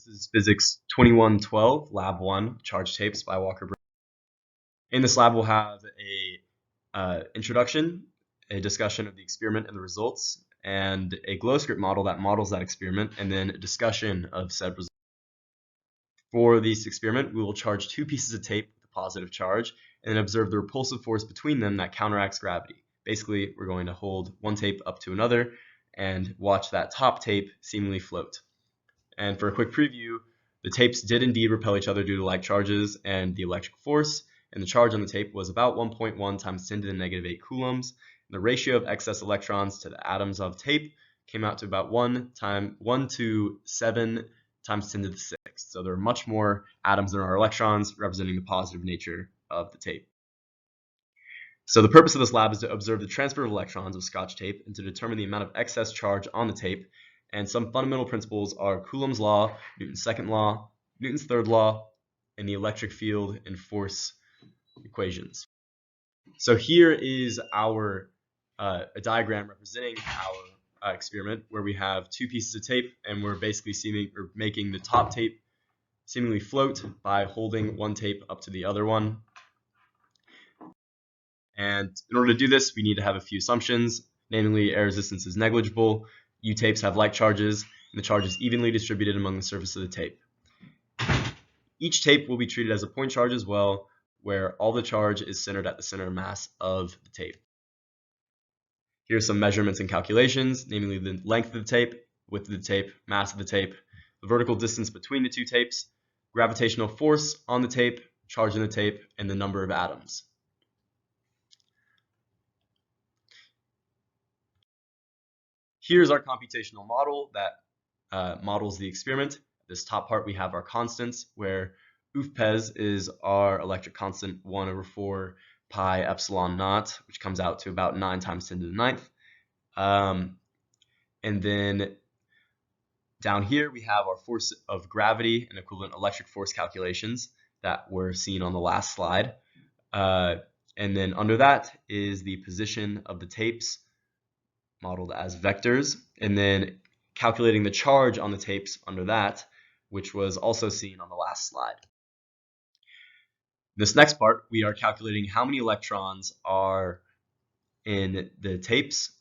This is Physics 2112, Lab 1, Charge Tapes by Walker. In this lab, we'll have a introduction, a discussion of the experiment and the results, and a glow script model that models that experiment, and then a discussion of said results. For this experiment, we will charge two pieces of tape with a positive charge, and then observe the repulsive force between them that counteracts gravity. Basically, we're going to hold one tape up to another and watch that top tape seemingly float. And for a quick preview, the tapes did indeed repel each other due to like charges and the electric force, and the charge on the tape was about 1.1 times 10 to the negative 8 coulombs. And the ratio of excess electrons to the atoms of tape came out to about 1 to 7 times 10 to the 6th. So there are much more atoms than are electrons, representing the positive nature of the tape. So the purpose of this lab is to observe the transfer of electrons of Scotch tape and to determine the amount of excess charge on the tape. And some fundamental principles are Coulomb's law, Newton's second law, Newton's third law, and the electric field and force equations. So here is our a diagram representing our experiment, where we have two pieces of tape, and we're basically making the top tape seemingly float by holding one tape up to the other one. And in order to do this, we need to have a few assumptions, namely air resistance is negligible, U tapes have like charges, and the charge is evenly distributed among the surface of the tape. Each tape will be treated as a point charge as well, where all the charge is centered at the center of mass of the tape. Here are some measurements and calculations, namely the length of the tape, width of the tape, mass of the tape, the vertical distance between the two tapes, gravitational force on the tape, charge in the tape, and the number of atoms. Here's our computational model that models the experiment. This top part, we have our constants, where PHYS is our electric constant 1 over 4 pi epsilon naught, which comes out to about 9 times 10 to the 9th. And then down here, we have our force of gravity and equivalent electric force calculations that were seen on the last slide. And then under that is the position of the tapes, modeled as vectors, and then calculating the charge on the tapes under that, which was also seen on the last slide. This next part, we are calculating how many electrons are in the tapes,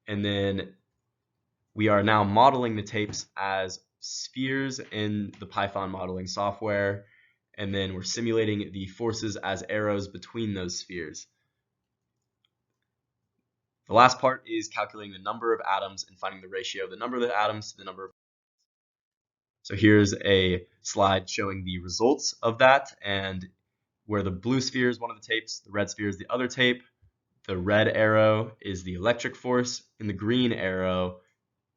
and then we are now modeling the tapes as spheres in the Python modeling software, and then we're simulating the forces as arrows between those spheres. The last part is calculating the number of atoms and finding the ratio of the number of the atoms to the number of. So here's a slide showing the results of that, and where the blue sphere is one of the tapes, the red sphere is the other tape, the red arrow is the electric force, and the green arrow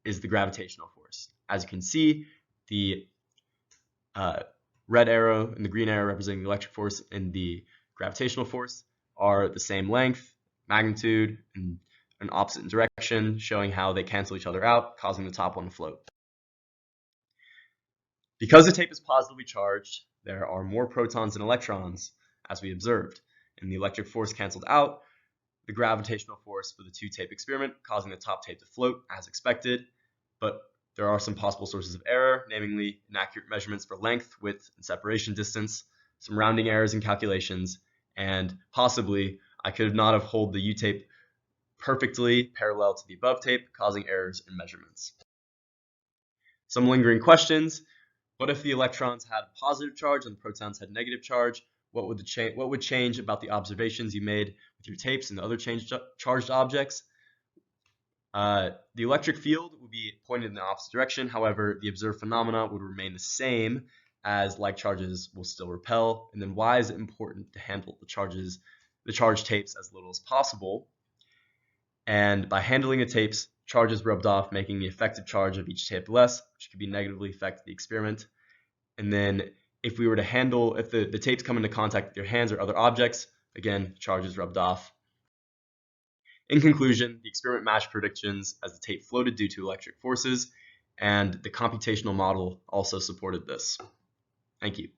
is the gravitational force. As you can see, the red arrow and the green arrow representing the electric force and the gravitational force are the same length, magnitude, and an opposite direction, showing how they cancel each other out, causing the top one to float. Because the tape is positively charged, there are more protons and electrons, as we observed, and the electric force canceled out the gravitational force for the two-tape experiment, causing the top tape to float as expected. But there are some possible sources of error, namely inaccurate measurements for length, width, and separation distance, some rounding errors in calculations, and possibly I could not have held the U-tape perfectly parallel to the above tape, causing errors in measurements. Some lingering questions. What if the electrons had positive charge and the protons had negative charge? What would change about the observations you made with your tapes and the other charged objects? The electric field would be pointed in the opposite direction. However, the observed phenomena would remain the same, as like charges will still repel. And then why is it important to handle the charged tapes as little as possible? And by handling the tapes, charges rubbed off, making the effective charge of each tape less, which could be negatively affect the experiment. And then if the tapes come into contact with your hands or other objects, again, charge is rubbed off. In conclusion, the experiment matched predictions as the tape floated due to electric forces, and the computational model also supported this. Thank you.